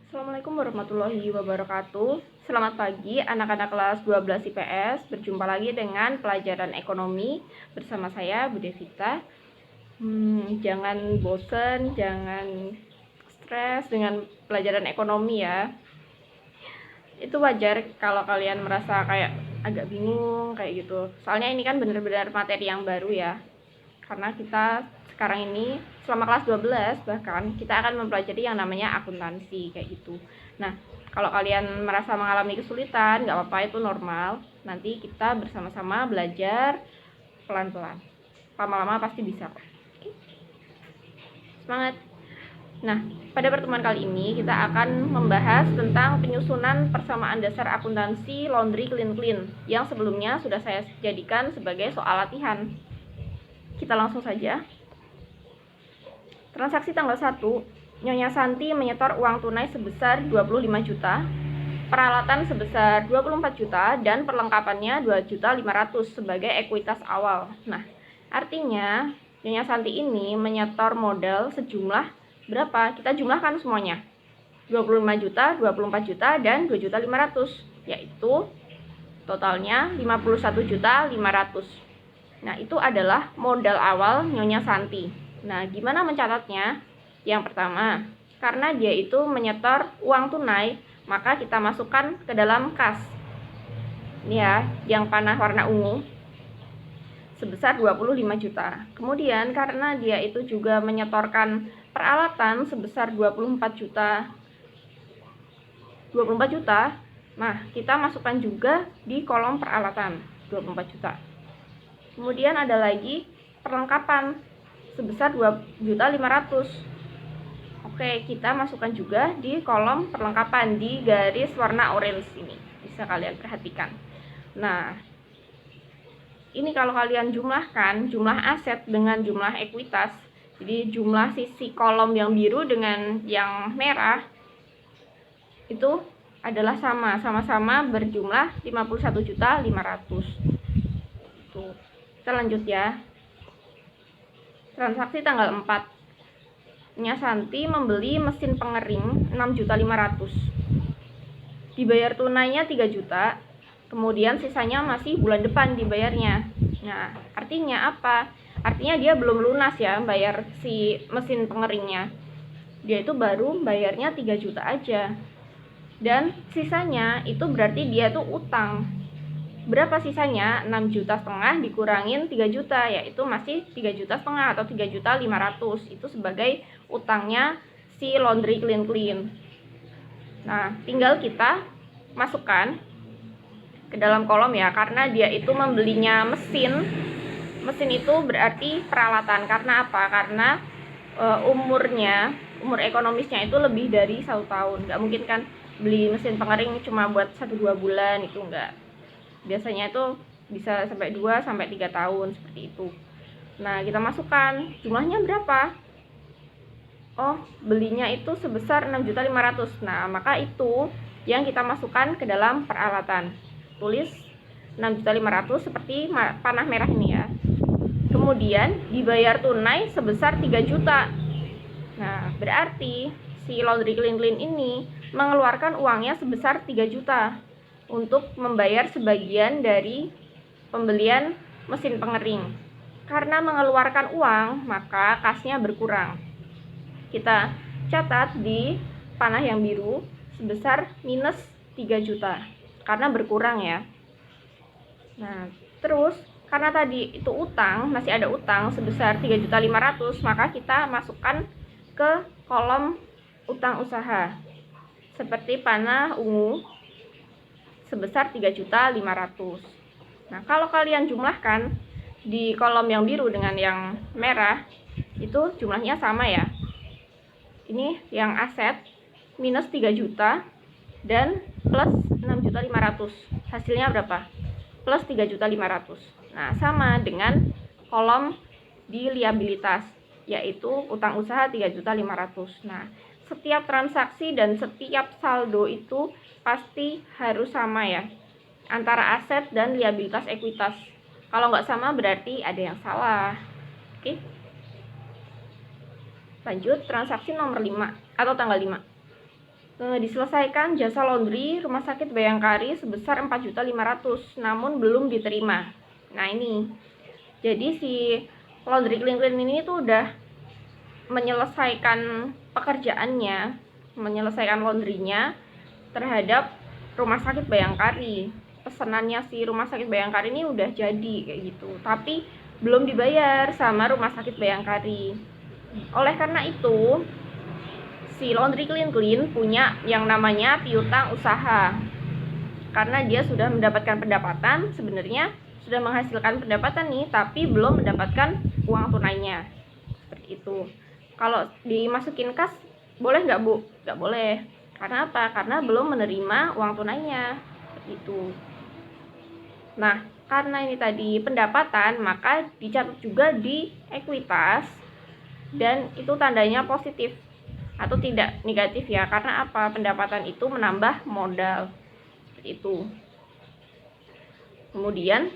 Assalamualaikum warahmatullahi wabarakatuh. Selamat pagi anak-anak kelas 12 IPS. Berjumpa lagi dengan pelajaran ekonomi bersama saya Bu Devita. Jangan bosen, jangan stres dengan pelajaran ekonomi ya. Itu wajar kalau kalian merasa kayak agak bingung kayak gitu. Soalnya ini kan benar-benar materi yang baru ya. Karena kita sekarang ini selama kelas 12 bahkan kita akan mempelajari yang namanya akuntansi kayak gitu. Nah, kalau kalian merasa mengalami kesulitan, nggak apa-apa, itu normal. Nanti kita bersama-sama belajar pelan-pelan. Lama-lama pasti bisa kok. Oke? Semangat! Nah, pada pertemuan kali ini kita akan membahas tentang penyusunan persamaan dasar akuntansi laundry clean yang sebelumnya sudah saya jadikan sebagai soal latihan. Kita langsung saja. Transaksi tanggal 1, Nyonya Santi menyetor uang tunai sebesar 25 juta, peralatan sebesar 24 juta, dan perlengkapannya 2.500.000 sebagai ekuitas awal. Nah, artinya Nyonya Santi ini menyetor modal sejumlah berapa? Kita jumlahkan semuanya. 25 juta, 24 juta, dan 2.500.000, yaitu totalnya 51.500.000. Nah, itu adalah modal awal Nyonya Santi. Nah, gimana mencatatnya? Yang pertama, karena dia itu menyetor uang tunai, maka kita masukkan ke dalam kas. Ini ya, yang panah warna ungu sebesar 25 juta. Kemudian karena dia itu juga menyetorkan peralatan sebesar 24 juta. 24 juta. Nah, kita masukkan juga di kolom peralatan 24 juta. Kemudian ada lagi perlengkapan sebesar 2.500.000. Oke, kita masukkan juga di kolom perlengkapan di garis warna orange ini. Bisa kalian perhatikan. Nah, ini kalau kalian jumlahkan jumlah aset dengan jumlah ekuitas, jadi jumlah sisi kolom yang biru dengan yang merah itu adalah sama-sama berjumlah 51.500.000. Tuh. Kita lanjut ya. Transaksi tanggal 4. Nyonya Santi membeli mesin pengering 6.500.000. Dibayar tunainya 3 juta. Kemudian sisanya masih bulan depan dibayarnya. Nah, artinya apa? Artinya dia belum lunas ya bayar si mesin pengeringnya. Dia itu baru bayarnya 3 juta aja. Dan sisanya itu berarti dia tuh utang. Berapa sisanya? 6,5 juta dikurangin 3 juta, yaitu masih 3,5 juta atau 3.500.000. Itu sebagai utangnya si laundry clean. Nah, tinggal kita masukkan ke dalam kolom ya, karena dia itu membelinya mesin itu berarti peralatan. Karena apa? Karena umur ekonomisnya itu lebih dari 1 tahun. Nggak mungkin kan beli mesin pengering cuma buat 1-2 bulan, itu enggak. Biasanya itu bisa sampai 2-3 tahun seperti itu. Nah, kita masukkan jumlahnya berapa? Oh, belinya itu sebesar 6.500.000. Nah, maka itu yang kita masukkan ke dalam peralatan. Tulis 6.500.000 seperti panah merah ini ya. Kemudian dibayar tunai sebesar 3 juta. Nah, berarti si laundry clean ini mengeluarkan uangnya sebesar 3 juta untuk membayar sebagian dari pembelian mesin pengering. Karena mengeluarkan uang, maka kasnya berkurang. Kita catat di panah yang biru sebesar minus 3 juta. Karena berkurang ya. Nah, terus karena tadi itu utang, masih ada utang sebesar 3.500.000, maka kita masukkan ke kolom utang usaha. Seperti panah ungu sebesar 3.500.000. Nah, kalau kalian jumlahkan di kolom yang biru dengan yang merah, itu jumlahnya sama ya. Ini yang aset minus 3 juta dan plus 6.500.000. Hasilnya berapa? Plus 3.500.000. Nah, sama dengan kolom di liabilitas, yaitu utang usaha 3.500.000. Nah, setiap transaksi dan setiap saldo itu pasti harus sama ya, antara aset dan liabilitas ekuitas. Kalau nggak sama berarti ada yang salah. Oke. Lanjut, transaksi nomor 5 atau tanggal 5. Diselesaikan jasa laundry Rumah Sakit Bayangkari sebesar 4.500.000 namun belum diterima. Nah ini, jadi si laundry clean ini tuh udah menyelesaikan pekerjaannya, menyelesaikan laundrynya terhadap Rumah Sakit Bayangkari. Pesanannya si Rumah Sakit Bayangkari ini udah jadi kayak gitu, tapi belum dibayar sama Rumah Sakit Bayangkari. Oleh karena itu, si Laundry Clean punya yang namanya piutang usaha. Karena dia sudah mendapatkan pendapatan, sebenarnya sudah menghasilkan pendapatan nih, tapi belum mendapatkan uang tunainya. Seperti itu. Kalau dimasukin kas, boleh nggak Bu? Nggak boleh. Karena apa? Karena belum menerima uang tunainya. Itu. Nah, karena ini tadi pendapatan, maka dicatat juga di ekuitas dan itu tandanya positif atau tidak negatif ya. Karena apa? Pendapatan itu menambah modal. Seperti itu. Kemudian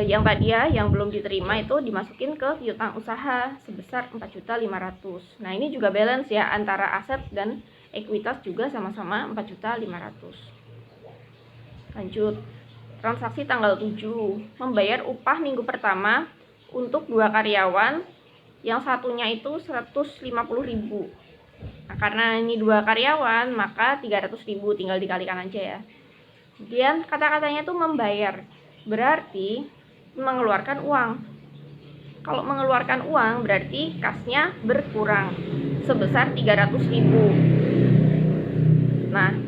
yang tadi ya, yang belum diterima itu dimasukin ke piutang usaha sebesar 4.500.000. Nah, ini juga balance ya antara aset dan ekuitas juga sama-sama 4.500.000. Lanjut. Transaksi tanggal 7, membayar upah minggu pertama untuk 2 karyawan, yang satunya itu 150.000. Nah, karena ini 2 karyawan, maka 300.000 tinggal dikalikan aja ya. Kemudian kata-katanya itu membayar, berarti mengeluarkan uang. Kalau mengeluarkan uang berarti kasnya berkurang sebesar 300.000. Nah,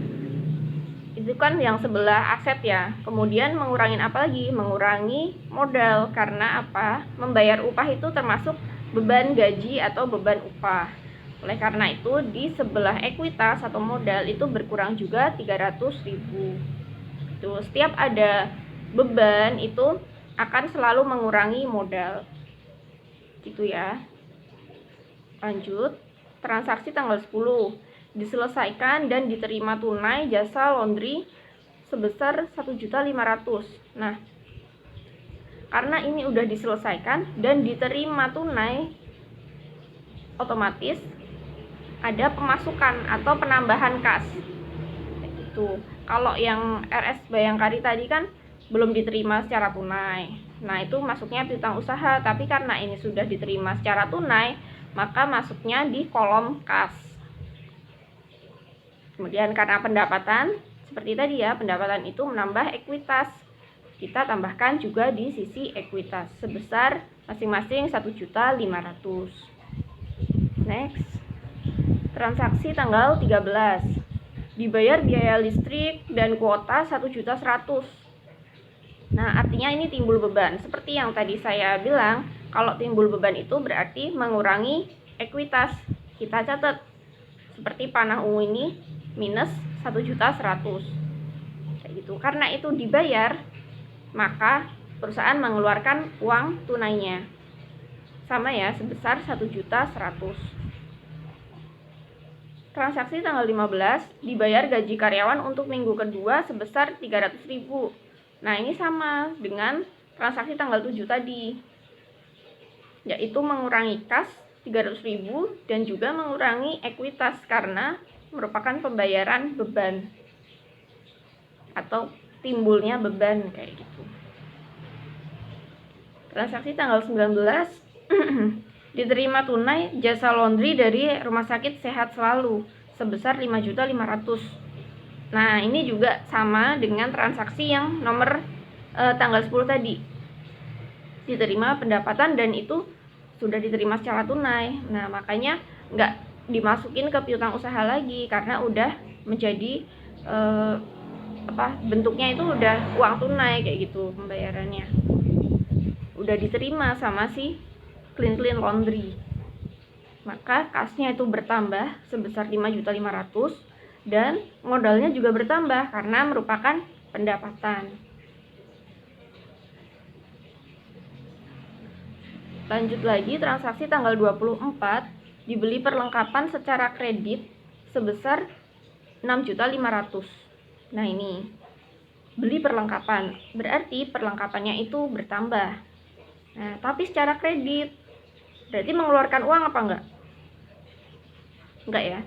itu kan yang sebelah aset ya. Kemudian mengurangin apa lagi? Mengurangi modal. Karena apa? Membayar upah itu termasuk beban gaji atau beban upah. Oleh karena itu di sebelah ekuitas atau modal itu berkurang juga 300.000. Itu setiap ada beban itu akan selalu mengurangi modal. Gitu ya. Lanjut. Transaksi tanggal 10. Diselesaikan dan diterima tunai jasa laundry sebesar 1.500.000. Nah, karena ini udah diselesaikan dan diterima tunai, otomatis ada pemasukan atau penambahan kas. Itu. Kalau yang RS Bayangkari tadi kan belum diterima secara tunai. Nah, itu masuknya piutang usaha, tapi karena ini sudah diterima secara tunai, maka masuknya di kolom kas. Kemudian karena pendapatan, seperti tadi ya, pendapatan itu menambah ekuitas. Kita tambahkan juga di sisi ekuitas sebesar masing-masing 1.500.000. Next. Transaksi tanggal 13. Dibayar biaya listrik dan kuota 1.100.000. Nah, artinya ini timbul beban. Seperti yang tadi saya bilang, kalau timbul beban itu berarti mengurangi ekuitas. Kita catat. Seperti panah ungu ini minus 1.100.000. Kayak gitu. Karena itu dibayar, maka perusahaan mengeluarkan uang tunainya. Sama ya, sebesar 1.100.000. Transaksi tanggal 15, dibayar gaji karyawan untuk minggu kedua sebesar 300.000. Nah, ini sama dengan transaksi tanggal 7 tadi, yaitu mengurangi kas 300.000 dan juga mengurangi ekuitas karena merupakan pembayaran beban atau timbulnya beban kayak gitu. Transaksi tanggal 19 diterima tunai jasa laundry dari Rumah Sakit Sehat Selalu sebesar 5.500.000. Nah, ini juga sama dengan transaksi yang nomor tanggal 10 tadi. Diterima pendapatan dan itu sudah diterima secara tunai. Nah, makanya nggak dimasukin ke piutang usaha lagi karena udah menjadi bentuknya itu udah uang tunai kayak gitu pembayarannya. Udah diterima sama si Clean Laundry. Maka kasnya itu bertambah sebesar 5.500.000 dan modalnya juga bertambah karena merupakan pendapatan. Lanjut lagi, transaksi tanggal 24, dibeli perlengkapan secara kredit sebesar 6.500.000. Nah, ini beli perlengkapan, berarti perlengkapannya itu bertambah. Nah, tapi secara kredit berarti mengeluarkan uang apa enggak? Enggak ya.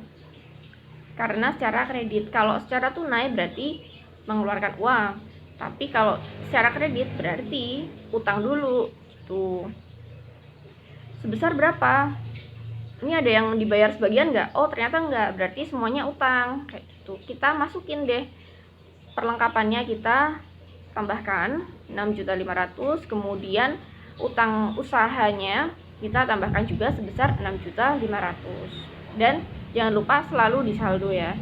karena secara kredit. Kalau secara tunai berarti mengeluarkan uang, tapi kalau secara kredit berarti utang dulu gitu. Sebesar berapa? Ini ada yang dibayar sebagian nggak? Oh ternyata nggak, berarti semuanya utang kayak gitu. Kita masukin deh perlengkapannya, kita tambahkan 6.500.000, kemudian utang usahanya kita tambahkan juga sebesar 6.500.000, dan jangan lupa selalu disaldo ya.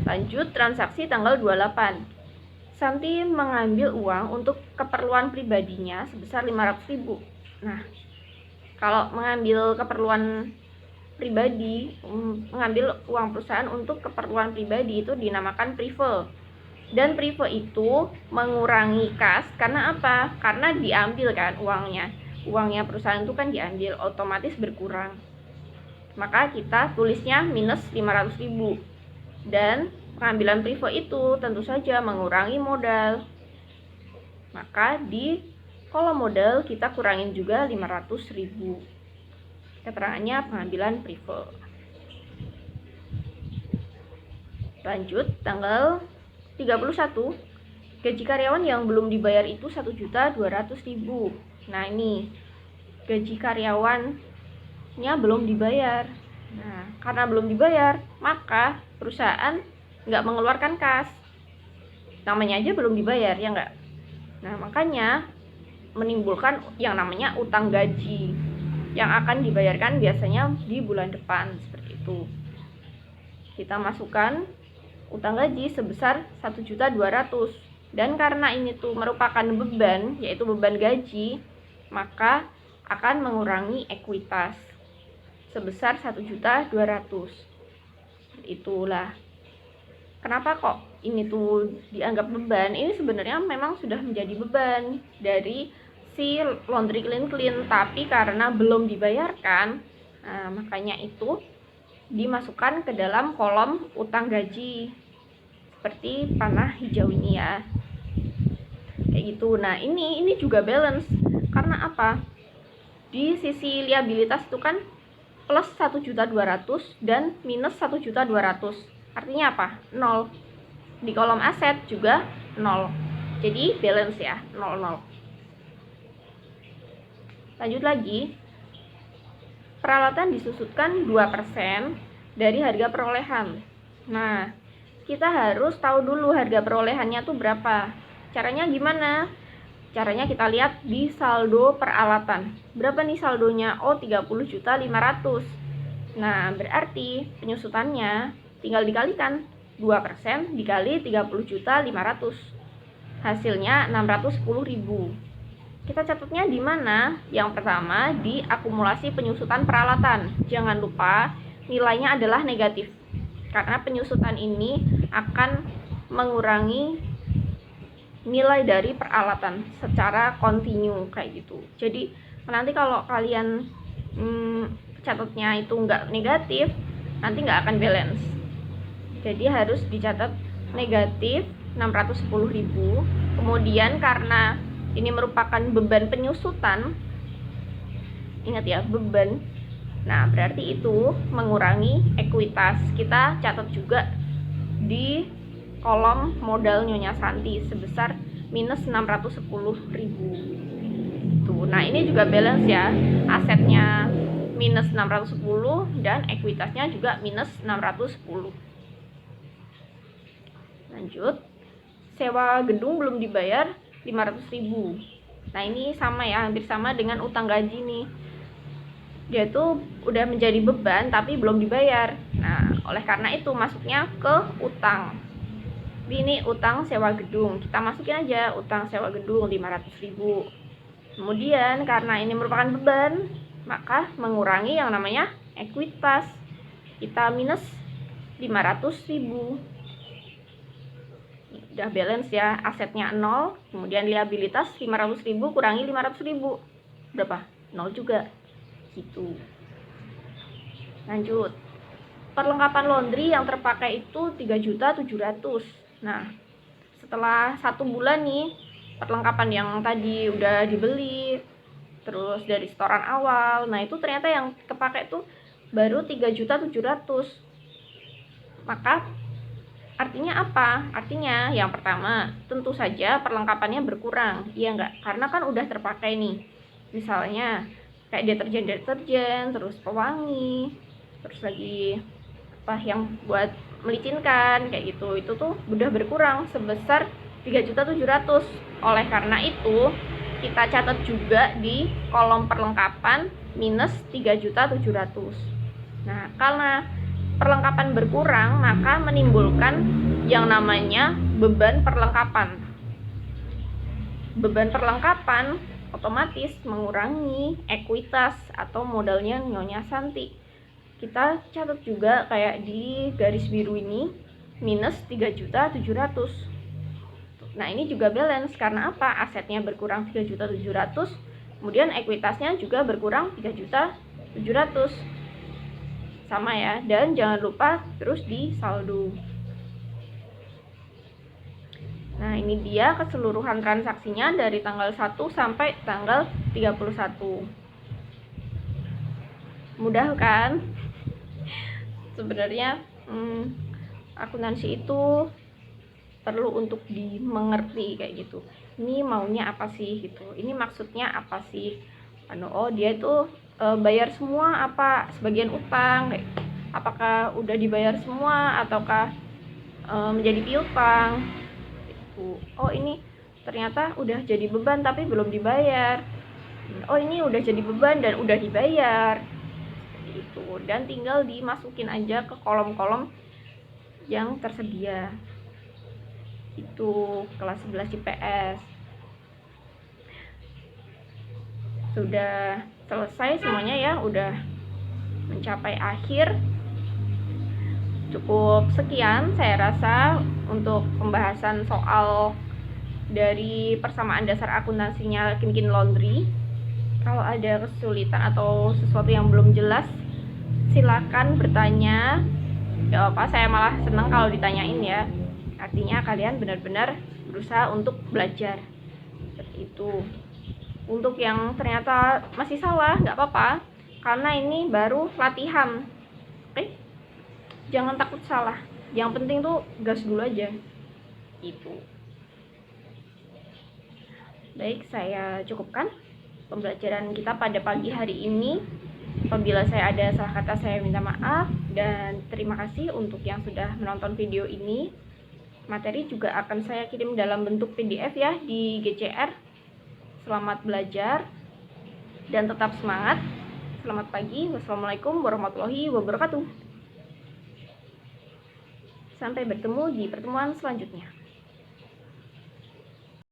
Lanjut transaksi tanggal 28. Santi mengambil uang untuk keperluan pribadinya sebesar 500.000. Nah, kalau mengambil keperluan pribadi, mengambil uang perusahaan untuk keperluan pribadi itu dinamakan prive. Dan prive itu mengurangi kas karena apa? Karena diambil kan uangnya perusahaan itu kan diambil, otomatis berkurang. Maka kita tulisnya minus 500.000. Dan pengambilan prive itu tentu saja mengurangi modal. Maka di kolom modal kita kurangin juga 500.000. Keterangannya pengambilan prive. Lanjut tanggal 31, gaji karyawan yang belum dibayar itu 1.200.000. Nah ini gaji karyawannya belum dibayar. Nah karena belum dibayar, maka perusahaan nggak mengeluarkan kas. Namanya aja belum dibayar, ya nggak? Nah makanya menimbulkan yang namanya utang gaji yang akan dibayarkan biasanya di bulan depan, seperti itu. Kita masukkan utang gaji sebesar 1.200.000, dan karena ini tuh merupakan beban, yaitu beban gaji, maka akan mengurangi ekuitas sebesar 1.200.000. Itulah kenapa kok ini tuh dianggap beban. Ini sebenarnya memang sudah menjadi beban dari si laundry clean, tapi karena belum dibayarkan, nah, makanya itu dimasukkan ke dalam kolom utang gaji seperti panah hijau ini ya, kayak gitu. Nah ini juga balance karena apa? Di sisi liabilitas itu kan plus 1.200.000 dan minus 1.200.000, artinya apa? 0. Di kolom aset juga 0, jadi balance ya, 0. Lanjut lagi, peralatan disusutkan 2% dari harga perolehan. Nah, kita harus tahu dulu harga perolehannya tuh berapa. Caranya gimana? Caranya kita lihat di saldo peralatan. Berapa nih saldonya? Oh, 30.500.000. Nah, berarti penyusutannya tinggal dikalikan 2% dikali 30.500.000. Hasilnya 610.000. Kita catatnya di mana? Yang pertama di akumulasi penyusutan peralatan. Jangan lupa nilainya adalah negatif, karena penyusutan ini akan mengurangi nilai dari peralatan secara kontinu kayak gitu. Jadi nanti kalau kalian catatnya itu nggak negatif, nanti nggak akan balance. Jadi harus dicatat negatif 610.000. Kemudian karena ini merupakan beban penyusutan, ingat ya, beban. Nah berarti itu mengurangi ekuitas. Kita catat juga di kolom modal Nyonya Santi sebesar minus 610.000. Tuh, nah ini juga balance ya, asetnya minus 610 dan ekuitasnya juga minus 610. Lanjut, sewa gedung belum dibayar 500.000. Nah ini sama ya, hampir sama dengan utang gaji nih. Dia tuh udah menjadi beban tapi belum dibayar. Nah oleh karena itu masuknya ke utang. Ini utang sewa gedung, kita masukin aja utang sewa gedung 500.000. Kemudian karena ini merupakan beban, maka mengurangi yang namanya ekuitas. Kita minus 500.000. Udah balance ya, asetnya 0, kemudian liabilitas 500.000 kurangi 500.000 berapa? 0 juga gitu. Lanjut, perlengkapan laundry yang terpakai itu 3.700.000. Nah setelah 1 bulan nih, perlengkapan yang tadi udah dibeli terus dari setoran awal, nah itu ternyata yang kepakai tuh baru 3.700.000. Maka artinya apa? Artinya yang pertama, tentu saja perlengkapannya berkurang, iya enggak? Karena kan udah terpakai nih. Misalnya kayak deterjen, terus pewangi, terus lagi apa yang buat melicinkan kayak gitu. Itu tuh udah berkurang sebesar 3.700.000. Oleh karena itu, kita catat juga di kolom perlengkapan minus 3.700.000. Nah, karena perlengkapan berkurang, maka menimbulkan yang namanya beban perlengkapan. Beban perlengkapan otomatis mengurangi ekuitas atau modalnya Nyonya Santi. Kita catat juga kayak di garis biru ini, minus 3.700.000. Nah, ini juga balance karena apa? Asetnya berkurang 3.700.000, kemudian ekuitasnya juga berkurang 3.700.000. Sama ya, dan jangan lupa terus di saldo. Nah, ini dia keseluruhan transaksinya dari tanggal 1 sampai tanggal 31. Mudah kan? Sebenarnya akuntansi itu perlu untuk dimengerti kayak gitu. Ini maunya apa sih gitu? Ini maksudnya apa sih? Oh, dia itu bayar semua apa sebagian utang? Apakah udah dibayar semua ataukah menjadi piutang? Gitu. Oh, ini ternyata udah jadi beban tapi belum dibayar. Oh, ini udah jadi beban dan udah dibayar. Itu, dan tinggal dimasukin aja ke kolom-kolom yang tersedia. Itu kelas 11 IPS sudah selesai semuanya ya, udah mencapai akhir. Cukup sekian saya rasa untuk pembahasan soal dari persamaan dasar akuntansinya Kin Laundry. Kalau ada kesulitan atau sesuatu yang belum jelas, silakan bertanya. Gak apa, saya malah senang kalau ditanyain ya. Artinya kalian benar-benar berusaha untuk belajar. Seperti itu. Untuk yang ternyata masih salah, nggak apa-apa, karena ini baru latihan. Oke? Jangan takut salah. Yang penting tuh gas dulu aja. Itu. Baik, saya cukupkan pembelajaran kita pada pagi hari ini. Apabila saya ada salah kata, saya minta maaf. Dan terima kasih untuk yang sudah menonton video ini. Materi juga akan saya kirim dalam bentuk PDF ya di GCR. Selamat belajar dan tetap semangat. Selamat pagi. Wassalamualaikum warahmatullahi wabarakatuh. Sampai bertemu di pertemuan selanjutnya.